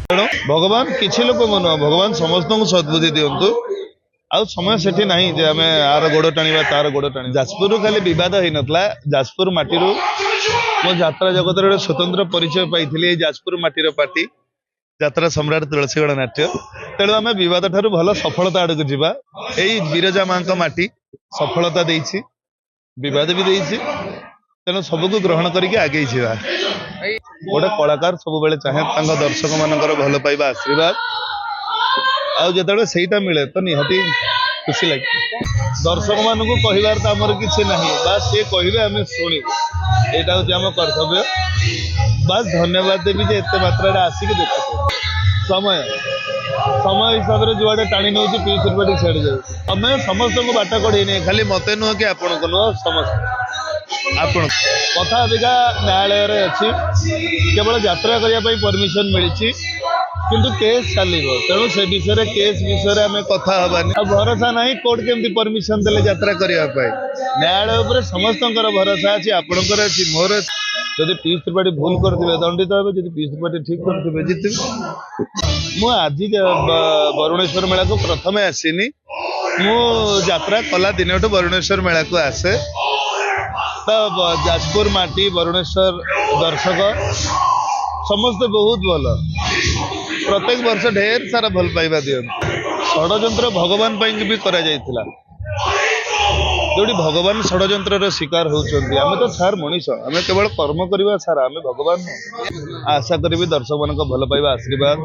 ତେଣୁ ଭଗବାନ କିଛି ଲୋକଙ୍କୁ ନୁହଁ, ଭଗବାନ ସମସ୍ତଙ୍କୁ ସଦ୍ବୁଦ୍ଧି ଦିଅନ୍ତୁ। ଆଉ ସମୟ ସେଠି ନାହିଁ ଯେ ଆମେ ଆର ଗୋଡ଼ ଟାଣିବା ତାର ଗୋଡ଼ ଟାଣିବା। ଯାଜପୁରରୁ ଖାଲି ବିବାଦ ହେଇନଥିଲା, ଯାଜପୁର ମାଟିରୁ ମୋ ଯାତ୍ରା ଜଗତରେ ଗୋଟେ ସ୍ୱତନ୍ତ୍ର ପରିଚୟ ପାଇଥିଲି ଏଇ ଯାଜପୁର ମାଟିର ପାର୍ଟି ଯାତ୍ରା ସମ୍ରାଟ ତୁଳସୀ ଗଣନାଟ୍ୟ। ତେଣୁ ଆମେ ବିବାଦ ଠାରୁ ଭଲ ସଫଳତା ଆଡକୁ ଯିବା। ଏଇ ବିରଜା ମାଙ୍କ ମାଟି ସଫଳତା ଦେଇଛି, ବିବାଦ ବି ଦେଇଛି, ତେଣୁ ସବୁକୁ ଗ୍ରହଣ କରିକି ଆଗେଇ ଯିବା। ଗୋଟେ କଳାକାର ସବୁବେଳେ ଚାହେଁ ତାଙ୍କ ଦର୍ଶକ ମାନଙ୍କର ଭଲ ପାଇବା ଆଶୀର୍ବାଦ, ଆଉ ଯେତେବେଳେ ସେଇଟା ମିଳେ ତ ନିହାତି ଖୁସି ଲାଗେ। ଦର୍ଶକ ମାନଙ୍କୁ କହିବାର ତ ଆମର କିଛି ନାହିଁ, ବାସ୍ ସିଏ କହିବେ ଆମେ ଶୁଣିବୁ, ଏଇଟା ହଉଛି ଆମ କର୍ତ୍ତବ୍ୟ। ବାସ୍ ଧନ୍ୟବାଦ ଦେବି ଯେ ଏତେ ମାତ୍ରାରେ ଆସିକି ଦେଖୁଛୁ। ସମୟ ହିସାବରେ ଯୁଆଡେ ଟାଣି ନେଉଛି ପିଚ୍ ତ୍ରିପାଠୀ ଛାଡି ଯାଉଛି। ସମୟ ସମସ୍ତଙ୍କୁ ବାଟ କଢେଇ ନିଏ, ଖାଲି ମତେ ନୁହଁ କି ଆପଣଙ୍କୁ ନୁହଁ, ସମସ୍ତେ। ଆପଣ କଥା ଅବିକା ନ୍ୟାୟାଳୟରେ ଅଛି, କେବଳ ଯାତ୍ରା କରିବା ପାଇଁ ପରମିଶନ ମିଳିଛି, କିନ୍ତୁ କେସ୍ ଚାଲିବ। ତେଣୁ ସେ ବିଷୟରେ କେସ୍ ବିଷୟରେ ଆମେ କଥା ହବାନି। ଆଉ ଭରସା ନାହିଁ କୋର୍ଟ କେମିତି ପରମିଶନ ଦେଲେ ଯାତ୍ରା କରିବା ପାଇଁ। ନ୍ୟାୟାଳୟ ଉପରେ ସମସ୍ତଙ୍କର ଭରସା ଅଛି, ଆପଣଙ୍କର ଅଛି, ମୋର ଅଛି। ଯଦି ପିଚ୍ ତ୍ରିପାଠୀ ଭୁଲ କରିଥିବେ ଦଣ୍ଡିତ ହେବେ, ଯଦି ପିଚ୍ ତ୍ରିପାଠୀ ଠିକ କରିଥିବେ ଜିତିବେ। ମୁଁ ଆଜି ବରୁଣେଶ୍ୱର ମେଳାକୁ ପ୍ରଥମେ ଆସିନି, ମୁଁ ଯାତ୍ରା କଲା ଦିନଠୁ ବରୁଣେଶ୍ୱର ମେଳାକୁ ଆସେ। ତ ଯାଜପୁର ମାଟି ବରୁଣେଶ୍ୱର ଦର୍ଶକ ସମସ୍ତେ ବହୁତ ଭଲ, ପ୍ରତ୍ୟେକ ବର୍ଷ ଢେର ସାରା ଭଲ ପାଇବା ଦିଅନ୍ତି। ଷଡ଼ଯନ୍ତ୍ର ଭଗବାନ ପାଇଁ ବି କରାଯାଇଥିଲା, ଯୋଉଠି ଭଗବାନ ଷଡ଼ଯନ୍ତ୍ରର ଶିକାର ହଉଛନ୍ତି। ଆମେ ତ ସାର୍ ମଣିଷ, ଆମେ କେବଳ କର୍ମ କରିବା ସାରା, ଆମେ ଭଗବାନ ନୁହଁ। ଆଶା କରିବି ଦର୍ଶକ ମାନଙ୍କ ଭଲ ପାଇବା ଆଶୀର୍ବାଦ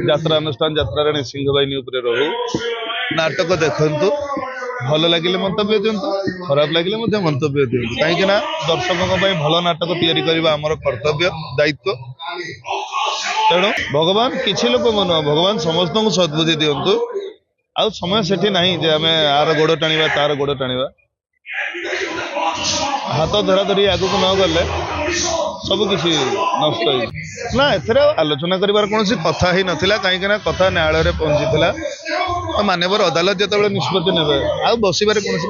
ଯାତ୍ରା ଅନୁଷ୍ଠାନ ଯାତ୍ରାରାଣୀ ସିଂହ ବାହିନୀ ଉପରେ ରହୁ। ନାଟକ ଦେଖନ୍ତୁ, ଭଲ ଲାଗିଲେ ମନ୍ତବ୍ୟ ଦିଅନ୍ତୁ, ଖରାପ ଲାଗିଲେ ମଧ୍ୟ ମନ୍ତବ୍ୟ ଦିଅନ୍ତୁ, କାହିଁକି ନା ଦର୍ଶକଙ୍କ ପାଇଁ ଭଲ ନାଟକ ତିଆରି କରିବା ଆମର କର୍ତ୍ତବ୍ୟ, ଦାୟିତ୍ୱ। ତେଣୁ ଭଗବାନ କିଛି ଲୋକଙ୍କୁ ନୁହଁ, ଭଗବାନ ସମସ୍ତଙ୍କୁ ସଦ୍ବୁଦ୍ଧି ଦିଅନ୍ତୁ। ଆଉ ସମୟ ସେଠି ନାହିଁ ଯେ ଆମେ ଆର ଗୋଡ଼ ଟାଣିବା ତାର ଗୋଡ଼ ଟାଣିବା। ହାତ ଧରା ଧରି ଆଗକୁ ନ ଗଲେ ସବୁ କିଛି ନଷ୍ଟ ହେଇଯିବ। ନା, ଏଥିରେ ଆଲୋଚନା କରିବାର କୌଣସି କଥା ହିଁ ନଥିଲା, କାହିଁକି ନା କଥା ନ୍ୟାୟାଳୟରେ ପହଞ୍ଚିଥିଲା। ମାନ୍ୟବର ଅଦାଲତ ଯେତେବେଳେ ନିଷ୍ପତ୍ତି ନେବେ ଆଉ ବସିବାରେ କୌଣସି